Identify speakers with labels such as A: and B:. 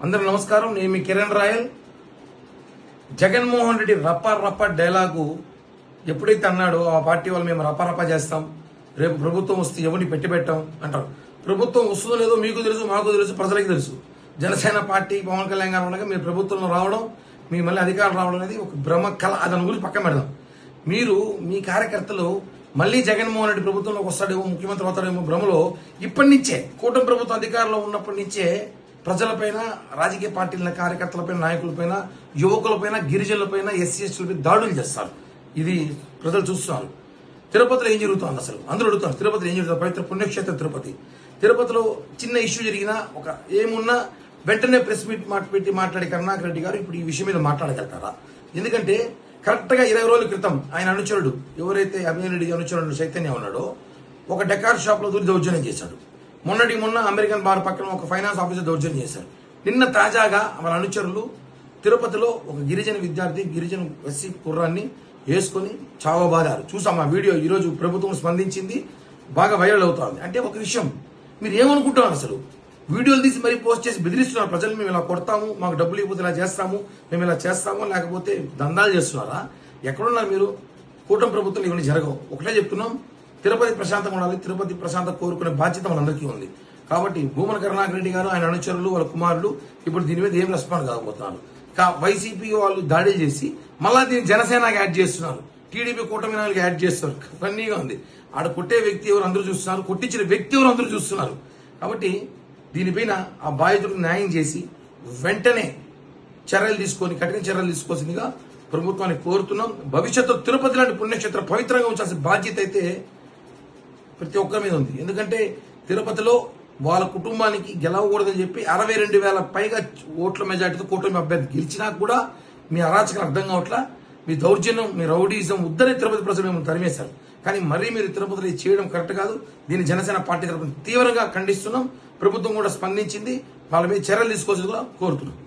A: అందరూ నమస్కారం. నేను మీ కిరణ్ రాయల్. జగన్మోహన్ రెడ్డి రప్ప డైలాగు ఎప్పుడైతే అన్నాడో ఆ పార్టీ వాళ్ళు మేము రప్ప చేస్తాం, రేపు ప్రభుత్వం వస్తే ఎవరిని పెట్టాం అంటారు. ప్రభుత్వం వస్తుందో లేదో మీకు తెలుసు, మాకు తెలుసు, ప్రజలకి తెలుసు. జనసేన పార్టీ పవన్ కళ్యాణ్ గారు ఉండగా మీరు ప్రభుత్వంలో రావడం, మీ మళ్ళీ అధికారం రావడం అనేది ఒక భ్రమ కళ. దాని గురించి పక్కన పెడదాం. మీరు మీ కార్యకర్తలు మళ్ళీ జగన్మోహన్ రెడ్డి ప్రభుత్వంలోకి వస్తాడేమో, ముఖ్యమంత్రి అవుతాడేమో భ్రమలో ఇప్పటి నుంచే కూటమి ప్రభుత్వం అధికారంలో ఉన్నప్పటి నుంచే ప్రజలపైన, రాజకీయ పార్టీల కార్యకర్తలపైన, నాయకులపైన, యువకులపైన, గిరిజనులపైన, ఎస్సీ ఎస్టీలపై దాడులు చేస్తారు. ఇది ప్రజలు చూస్తున్నారు. తిరుపతిలో ఏం జరుగుతుంది అసలు అందరూ అడుగుతారు. తిరుపతిలో ఏం జరుగుతుంది? పవిత్ర పుణ్యక్షేత్రం తిరుపతిలో చిన్న ఇష్యూ జరిగినా ఒక ఏమున్నా వెంటనే ప్రెస్ మీట్ పెట్టి మాట్లాడే కరుణాకర్ రెడ్డి గారు ఇప్పుడు ఈ విషయం మీద మాట్లాడగలుగుతారా? ఎందుకంటే కరెక్ట్ గా 20 రోజుల క్రితం ఆయన అనుచరుడు, ఎవరైతే అభిమన్యు రెడ్డి అనుచరుడు చైతన్య ఉన్నాడో, ఒక డెకార్ షాప్ లో దూరి దౌర్జన్యం చేశాడు. మొన్న అమెరికన్ బార్ పక్కన ఒక ఫైనాన్స్ ఆఫీసర్ దౌర్జన్యం చేశారు. నిన్న తాజాగా వాళ్ళ అనుచరులు తిరుపతిలో ఒక గిరిజన విద్యార్థి, గిరిజన ఎస్సీ కుర్రాన్ని వేసుకుని చావబాదారు. చూసాం ఆ వీడియో. ఈ రోజు ప్రభుత్వం స్పందించింది, బాగా వైరల్ అవుతోంది. అంటే ఒక విషయం, మీరు ఏమనుకుంటున్నారు అసలు? వీడియోలు తీసి మరీ పోస్ట్ చేసి బెదిరిస్తున్నారు ప్రజలు. మేము ఇలా కొడతాము, మాకు డబ్బులు ఇవ్వకపోతే ఇలా చేస్తాము, మేము ఇలా చేస్తాము, లేకపోతే దందాలు చేస్తున్నారా? ఎక్కడున్నారు మీరు? కూటమి ప్రభుత్వం ఇవన్నీ జరగవు. ఒకటే చెప్తున్నాం, తిరుపతి ప్రశాంతంగా ఉండాలి. తిరుపతి ప్రశాంతం కోరుకునే బాధ్యత మనందరికీ ఉంది. కాబట్టి భూమన కరుణాకర్ రెడ్డి గారు, ఆయన అనుచరులు, వాళ్ళ కుమారులు ఇప్పుడు దీని మీద ఏం రెస్పాండ్ కాకపోతున్నారు. వైసీపీ వాళ్ళు దాడులు చేసి మళ్ళా దీన్ని జనసేనకి యాడ్ చేస్తున్నారు, టీడీపీ కూటమి నాయకులకు యాడ్ చేస్తున్నారు. ఫన్నీగా ఉంది. ఆడ కొట్టే వ్యక్తి ఎవరు అందరూ చూస్తున్నారు, కొట్టించిన వ్యక్తి ఎవరు అందరూ చూస్తున్నారు. కాబట్టి దీనిపైన ఆ బాధితులకు న్యాయం చేసి వెంటనే చర్యలు తీసుకొని, కఠిన చర్యలు తీసుకోవాల్సిందిగా ప్రభుత్వాన్ని కోరుతున్నాం. భవిష్యత్తు తిరుపతి లాంటి పుణ్యక్షేత్రం పవిత్రంగా ఉంచాల్సిన బాధ్యత అయితే ప్రతి ఒక్కరి మీద ఉంది. ఎందుకంటే తిరుపతిలో వాళ్ళ కుటుంబానికి గెలవకూడదని చెప్పి 62,000 పైగా ఓట్ల మెజార్టీతో కూటమి అభ్యర్థి గెలిచినా కూడా మీ అరాచకం అర్థం కావట్లా. మీ దౌర్జన్యం, మీ రౌడీజం ఉద్దరే తిరుపతి ప్రజలు మేము తరిమేశారు. కానీ మరీ మీరు తిరుపతిలో చేయడం కరెక్ట్ కాదు. దీన్ని జనసేన పార్టీ తరఫున తీవ్రంగా ఖండిస్తున్నాం. ప్రభుత్వం కూడా స్పందించింది. వాళ్ళ మీద చర్యలు తీసుకోవాల్సిందిగా కోరుతున్నాం.